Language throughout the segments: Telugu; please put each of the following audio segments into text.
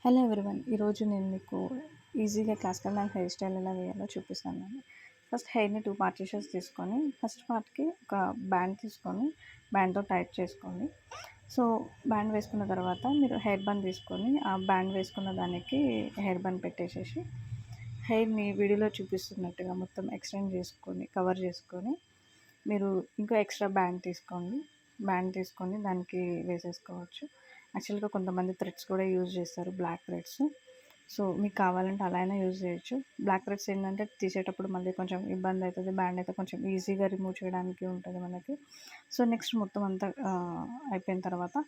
Hello everyone. ఈరోజు నేను మీకు ఈజీగా క్లాసికల్ డాన్స్ హెయిర్ స్టైల్ ఎలా వేయాలో చూపిస్తాను. ఫస్ట్ హెయిర్ని 2 పార్టీషన్స్ తీసుకొని ఫస్ట్ పార్ట్కి ఒక బ్యాండ్ తీసుకొని బ్యాండ్తో టైట్ చేసుకోండి. సో బ్యాండ్ వేసుకున్న తర్వాత మీరు హెయిర్ బన్ తీసుకొని ఆ బ్యాండ్ వేసుకున్న దానికి హెయిర్ బన్ పెట్టేసేసి హెయిర్ని వీడియోలో చూపిస్తున్నట్టుగా మొత్తం ఎక్స్టెండ్ చేసుకొని కవర్ చేసుకొని మీరు ఇంకో ఎక్స్ట్రా బ్యాండ్ తీసుకొని దానికి వేసేసుకోవచ్చు. యాక్చువల్గా కొంతమంది థ్రెడ్స్ కూడా యూజ్ చేస్తారు, బ్లాక్ థ్రెడ్స్. సో మీకు కావాలంటే అలా అయినా యూజ్ చేయొచ్చు. బ్లాక్ థ్రెడ్స్ ఏంటంటే తీసేటప్పుడు మళ్ళీ కొంచెం ఇబ్బంది అవుతుంది, బ్యాండ్ అయితే కొంచెం ఈజీగా రిమూవ్ చేయడానికి ఉంటుంది మనకి. సో నెక్స్ట్ మొత్తం అంతా అయిపోయిన తర్వాత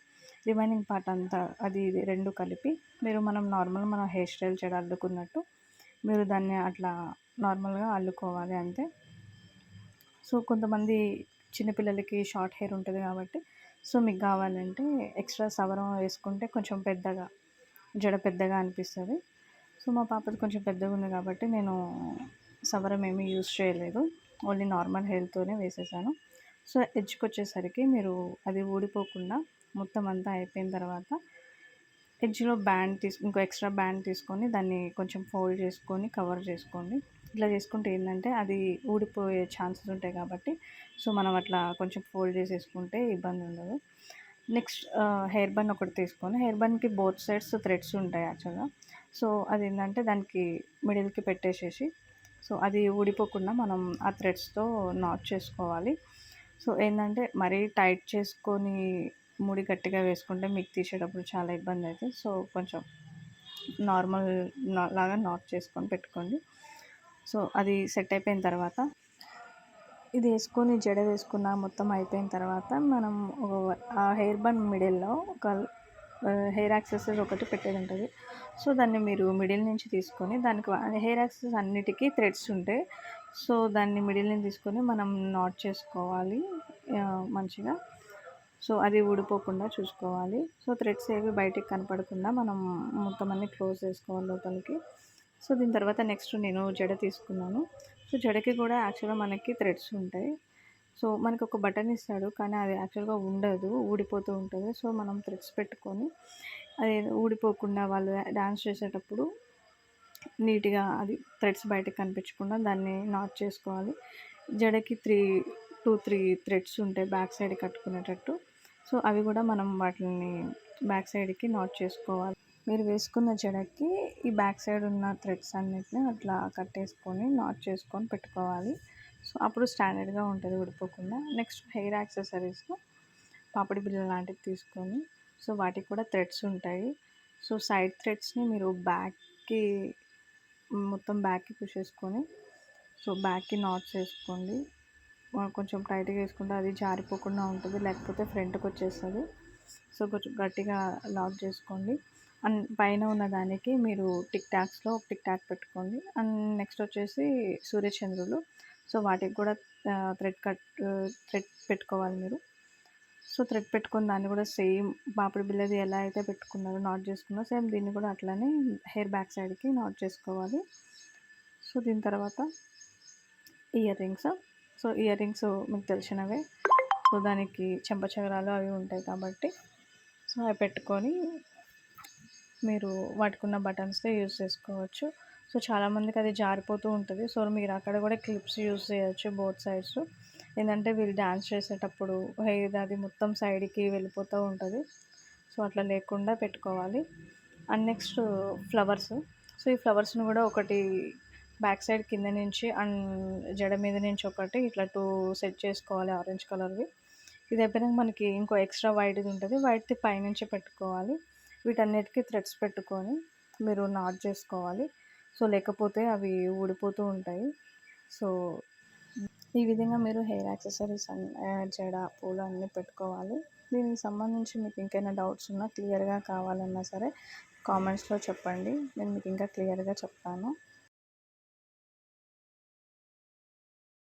రిమైనింగ్ పార్ట్ అంతా అది ఇది రెండు కలిపి మనం మన హెయిర్ స్టైల్ చేయడం అల్లుకున్నట్టు మీరు దాన్ని అట్లా నార్మల్గా అల్లుకోవాలి అంతే. సో కొంతమంది చిన్నపిల్లలకి షార్ట్ హెయిర్ ఉంటుంది కాబట్టి సో మీకు కావాలంటే ఎక్స్ట్రా సవరం వేసుకుంటే కొంచెం జడ పెద్దగా అనిపిస్తుంది. సో మా పాపది కొంచెం పెద్దగా ఉంది కాబట్టి నేను సవరం ఏమీ యూజ్ చేయలేదు, ఓన్లీ నార్మల్ హెయిర్తోనే వేసేసాను. సో ఎడ్జ్కి వచ్చేసరికి మీరు అది ఊడిపోకుండా మొత్తం అంతా అయిపోయిన తర్వాత ఎడ్జ్లో ఇంకో ఎక్స్ట్రా బ్యాండ్ తీసుకొని దాన్ని కొంచెం ఫోల్డ్ చేసుకొని కవర్ చేసుకోండి. ఇట్లా చేసుకుంటే ఏంటంటే అది ఊడిపోయే ఛాన్సెస్ ఉంటాయి కాబట్టి సో మనం అట్లా కొంచెం ఫోల్డ్ చేసేసుకుంటే ఇబ్బంది ఉండదు. నెక్స్ట్ హెయిర్ బన్ ఒకటి తీసుకొని హెయిర్ బన్కి బోత్ సైడ్స్ థ్రెడ్స్ ఉంటాయి యాక్చువల్గా. సో అది ఏంటంటే దానికి మిడిల్కి పెట్టేసేసి సో అది ఊడిపోకుండా మనం ఆ థ్రెడ్స్తో నాట్ చేసుకోవాలి. సో ఏంటంటే మరీ టైట్ చేసుకొని ముడి గట్టిగా వేసుకుంటే మీకు తీసేటప్పుడు చాలా ఇబ్బంది అవుతుంది. సో కొంచెం నార్మల్ లాగా నాట్ చేసుకొని పెట్టుకోండి. సో అది సెట్ అయిపోయిన తర్వాత ఇది వేసుకొని జడ వేసుకున్న మొత్తం అయిపోయిన తర్వాత మనం ఆ హెయిర్ బన్ మిడిల్లో ఒక హెయిర్ యాక్సెసరీస్ ఒకటి పెట్టేది ఉంటుంది. సో దాన్ని మీరు మిడిల్ నుంచి తీసుకొని దానికి హెయిర్ యాక్సెసరీస్ అన్నిటికీ థ్రెడ్స్ ఉంటాయి. సో దాన్ని మిడిల్ నుంచి తీసుకొని మనం నాట్ చేసుకోవాలి మంచిగా. సో అది ఊడిపోకుండా చూసుకోవాలి. సో థ్రెడ్స్ ఏవి బయటికి కనపడకుండా మనం మొత్తం అన్నీ క్లోజ్ చేసుకోవాలి లోపలికి. సో దీని తర్వాత నెక్స్ట్ నేను జడ తీసుకున్నాను. సో జడకి కూడా యాక్చువల్గా మనకి థ్రెడ్స్ ఉంటాయి. సో మనకు ఒక బటన్ ఇస్తాడు కానీ అది యాక్చువల్గా ఉండదు, ఊడిపోతూ ఉంటుంది. సో మనం థ్రెడ్స్ పెట్టుకొని అది ఊడిపోకుండా వాళ్ళు డాన్స్ చేసేటప్పుడు నీట్గా అది థ్రెడ్స్ బయటకు కనిపించకుండా దాన్ని నాట్ చేసుకోవాలి. జడకి 3 థ్రెడ్స్ ఉంటాయి బ్యాక్ సైడ్ కట్టుకునేటట్టు. సో అవి కూడా మనం వాటిని బ్యాక్ సైడ్కి నాట్ చేసుకోవాలి. మీరు వేసుకున్న జడకి ఈ బ్యాక్ సైడ్ ఉన్న థ్రెడ్స్ అన్నిటిని అట్లా కట్టేసుకొని నాట్ చేసుకొని పెట్టుకోవాలి. సో అప్పుడు స్టాండర్డ్గా ఉంటుంది ఊడిపోకుండా. నెక్స్ట్ హెయిర్ యాక్సెసరీస్లో పాపిడి బిళ్ళ లాంటివి తీసుకొని సో వాటికి కూడా థ్రెడ్స్ ఉంటాయి. సో సైడ్ థ్రెడ్స్ని మీరు మొత్తం బ్యాక్కి పుష్ చేసుకొని సో బ్యాక్కి నాట్స్ వేసుకోండి. కొంచెం టైట్గా వేసుకుంటే అది జారిపోకుండా ఉంటుంది, లేకపోతే ఫ్రంట్కి వచ్చేస్తుంది. సో కొంచెం గట్టిగా లాక్ చేసుకోండి. అండ్ పైన ఉన్న దానికి మీరు టిక్ టాక్ పెట్టుకోండి. అండ్ నెక్స్ట్ వచ్చేసి సూర్యచంద్రులు. సో వాటికి కూడా థ్రెడ్ పెట్టుకోవాలి మీరు. సో థ్రెడ్ పెట్టుకుని దాన్ని కూడా సేమ్ పాపిడి బిళ్ళది ఎలా అయితే పెట్టుకున్నారో నాట్ చేసుకున్నారో సేమ్ దీన్ని కూడా అట్లానే హెయిర్ బ్యాక్ సైడ్కి నాట్ చేసుకోవాలి. సో దీని తర్వాత ear rings. So ear rings మీకు తెలిసినవే. సో దానికి చెంపచక్రాలు అవి ఉంటాయి కాబట్టి సో అవి పెట్టుకొని మీరు వాటికున్న బటన్స్తో యూజ్ చేసుకోవచ్చు. సో చాలామందికి అది జారిపోతూ ఉంటుంది. సో మీరు అక్కడ కూడా క్లిప్స్ యూజ్ చేయొచ్చు బోత్ సైడ్స్. ఏంటంటే వీళ్ళు డ్యాన్స్ చేసేటప్పుడు హెయిర్ అది మొత్తం సైడ్కి వెళ్ళిపోతూ ఉంటుంది. సో అట్లా లేకుండా పెట్టుకోవాలి. And next flowers. సో ఈ ఫ్లవర్స్ని కూడా ఒకటి బ్యాక్ సైడ్ కింద నుంచి అండ్ జడ మీద నుంచి ఒకటి ఇట్లా 2 సెట్ చేసుకోవాలి ఆరెంజ్ కలర్వి. ఇది అయిపోయినాక మనకి ఇంకో ఎక్స్ట్రా వైట్ది ఉంటుంది, వైట్ది పైనుంచి పెట్టుకోవాలి. వీటన్నిటికీ థ్రెడ్స్ పెట్టుకొని మీరు నాట్ చేసుకోవాలి. సో లేకపోతే అవి ఊడిపోతూ ఉంటాయి. సో ఈ విధంగా మీరు హెయిర్ యాక్సెసరీస్ జడ పూలు అన్నీ పెట్టుకోవాలి. దీనికి సంబంధించి మీకు ఇంకైనా డౌట్స్ ఉన్నా క్లియర్గా కావాలన్నా సరే కామెంట్స్లో చెప్పండి, నేను మీకు ఇంకా క్లియర్గా చెప్తాను.